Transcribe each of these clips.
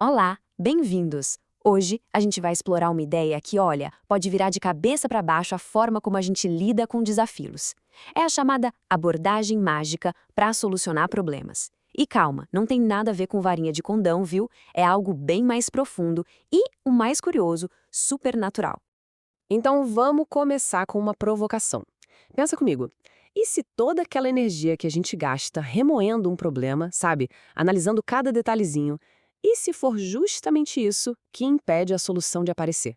Olá, bem-vindos! Hoje a gente vai explorar uma ideia que, olha, pode virar de cabeça para baixo a forma como a gente lida com desafios. É a chamada abordagem mágica para solucionar problemas. E calma, não tem nada a ver com varinha de condão, viu? É algo bem mais profundo e, o mais curioso, supernatural. Então vamos começar com uma provocação. Pensa comigo. E se toda aquela energia que a gente gasta remoendo um problema, sabe, analisando cada detalhezinho, e se for justamente isso que impede a solução de aparecer?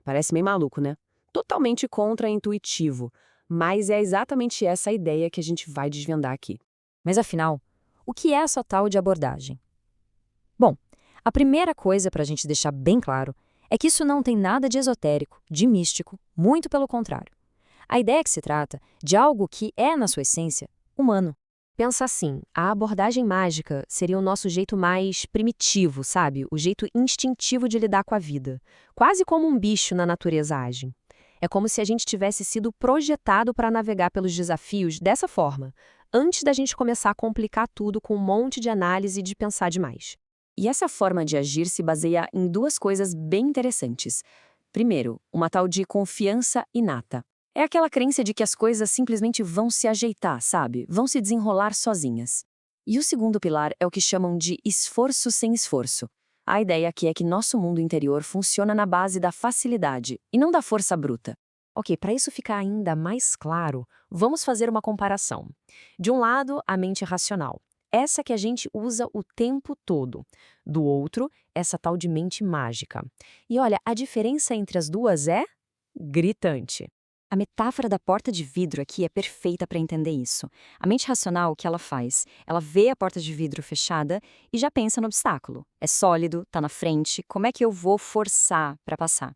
Parece meio maluco, né? Totalmente contra-intuitivo, mas é exatamente essa a ideia que a gente vai desvendar aqui. Mas afinal, o que é essa tal de abordagem? Bom, a primeira coisa para a gente deixar bem claro é que isso não tem nada de esotérico, de místico, muito pelo contrário. A ideia é que se trata de algo que é, na sua essência, humano. Pensa assim, a abordagem mágica seria o nosso jeito mais primitivo, sabe? O jeito instintivo de lidar com a vida. Quase como um bicho na natureza age. É como se a gente tivesse sido projetado para navegar pelos desafios dessa forma, antes da gente começar a complicar tudo com um monte de análise e de pensar demais. E essa forma de agir se baseia em duas coisas bem interessantes. Primeiro, uma tal de confiança inata. É aquela crença de que as coisas simplesmente vão se ajeitar, sabe? Vão se desenrolar sozinhas. E o segundo pilar é o que chamam de esforço sem esforço. A ideia aqui é que nosso mundo interior funciona na base da facilidade e não da força bruta. Ok, para isso ficar ainda mais claro, vamos fazer uma comparação. De um lado, a mente racional. Essa que a gente usa o tempo todo. Do outro, essa tal de mente mágica. E olha, a diferença entre as duas é gritante. A metáfora da porta de vidro aqui é perfeita para entender isso. A mente racional, o que ela faz? Ela vê a porta de vidro fechada e já pensa no obstáculo. É sólido, está na frente, como é que eu vou forçar para passar?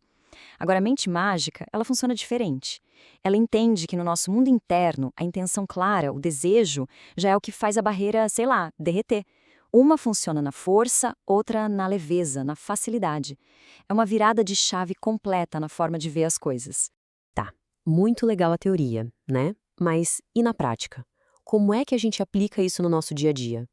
Agora, a mente mágica, ela funciona diferente. Ela entende que no nosso mundo interno, a intenção clara, o desejo, já é o que faz a barreira, sei lá, derreter. Uma funciona na força, outra na leveza, na facilidade. É uma virada de chave completa na forma de ver as coisas. Tá, muito legal a teoria, né? Mas e na prática? Como é que a gente aplica isso no nosso dia a dia?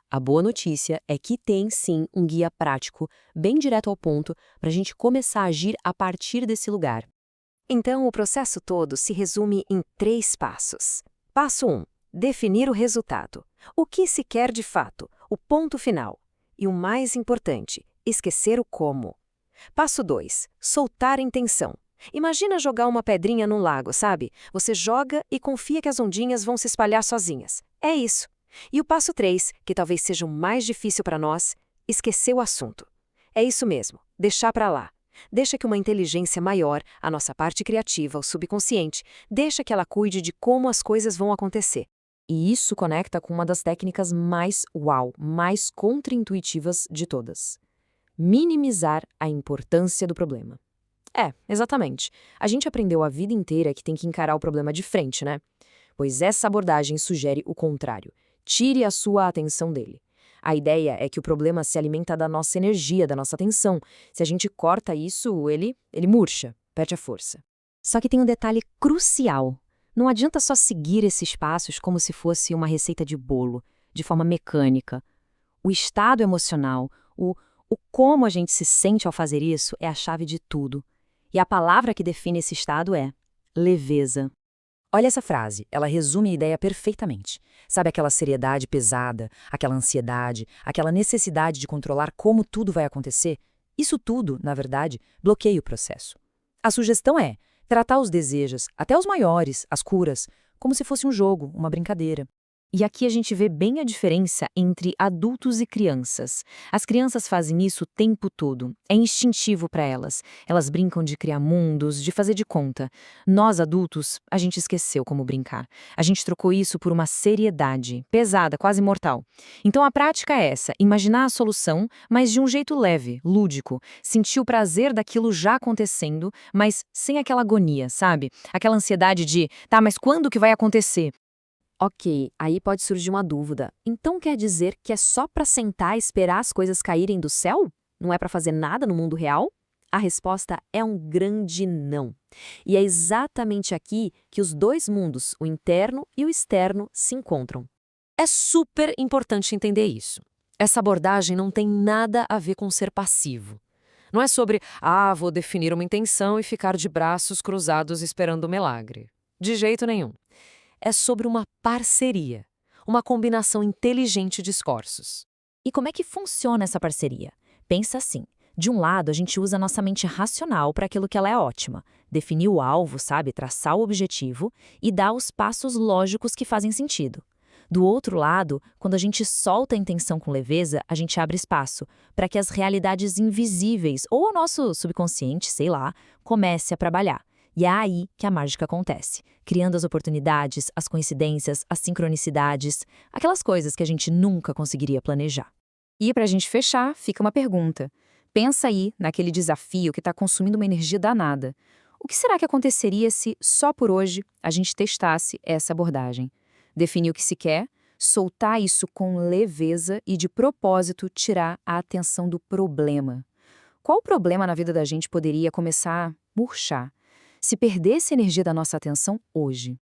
A boa notícia é que tem sim um guia prático, bem direto ao ponto, para a gente começar a agir a partir desse lugar. Então, o processo todo se resume em 3 passos. Passo 1. Definir o resultado. O que se quer de fato, o ponto final. E o mais importante, esquecer o como. Passo 2. Soltar a intenção. Imagina jogar uma pedrinha num lago, sabe? Você joga e confia que as ondinhas vão se espalhar sozinhas. É isso. E o passo 3, que talvez seja o mais difícil para nós, esquecer o assunto. É isso mesmo, deixar para lá. Deixa que uma inteligência maior, a nossa parte criativa, o subconsciente, deixa que ela cuide de como as coisas vão acontecer. E isso conecta com uma das técnicas mais mais contraintuitivas de todas. Minimizar a importância do problema. Exatamente. A gente aprendeu a vida inteira que tem que encarar o problema de frente, né? Pois essa abordagem sugere o contrário. Tire a sua atenção dele. A ideia é que o problema se alimenta da nossa energia, da nossa atenção. Se a gente corta isso, ele murcha, perde a força. Só que tem um detalhe crucial. Não adianta só seguir esses passos como se fosse uma receita de bolo, de forma mecânica. O estado emocional, o como a gente se sente ao fazer isso é a chave de tudo. E a palavra que define esse estado é leveza. Olha essa frase, ela resume a ideia perfeitamente. Sabe aquela seriedade pesada, aquela ansiedade, aquela necessidade de controlar como tudo vai acontecer? Isso tudo, na verdade, bloqueia o processo. A sugestão é tratar os desejos, até os maiores, as curas, como se fosse um jogo, uma brincadeira. E aqui a gente vê bem a diferença entre adultos e crianças. As crianças fazem isso o tempo todo. É instintivo para elas. Elas brincam de criar mundos, de fazer de conta. Nós, adultos, a gente esqueceu como brincar. A gente trocou isso por uma seriedade, pesada, quase mortal. Então a prática é essa, imaginar a solução, mas de um jeito leve, lúdico. Sentir o prazer daquilo já acontecendo, mas sem aquela agonia, sabe? Aquela ansiedade de, tá, mas quando que vai acontecer? Ok, aí pode surgir uma dúvida. Então quer dizer que é só para sentar e esperar as coisas caírem do céu? Não é para fazer nada no mundo real? A resposta é um grande não. E é exatamente aqui que os dois mundos, o interno e o externo, se encontram. É super importante entender isso. Essa abordagem não tem nada a ver com ser passivo. Não é sobre, vou definir uma intenção e ficar de braços cruzados esperando o milagre. De jeito nenhum. É sobre uma parceria, uma combinação inteligente de esforços. E como é que funciona essa parceria? Pensa assim. De um lado, a gente usa a nossa mente racional para aquilo que ela é ótima. Definir o alvo, sabe? Traçar o objetivo e dar os passos lógicos que fazem sentido. Do outro lado, quando a gente solta a intenção com leveza, a gente abre espaço para que as realidades invisíveis, ou o nosso subconsciente, sei lá, comece a trabalhar. E é aí que a mágica acontece, criando as oportunidades, as coincidências, as sincronicidades, aquelas coisas que a gente nunca conseguiria planejar. E para a gente fechar, fica uma pergunta. Pensa aí naquele desafio que está consumindo uma energia danada. O que será que aconteceria se, só por hoje, a gente testasse essa abordagem? Definir o que se quer, soltar isso com leveza e, de propósito, tirar a atenção do problema. Qual problema na vida da gente poderia começar a murchar se perdesse a energia da nossa atenção hoje?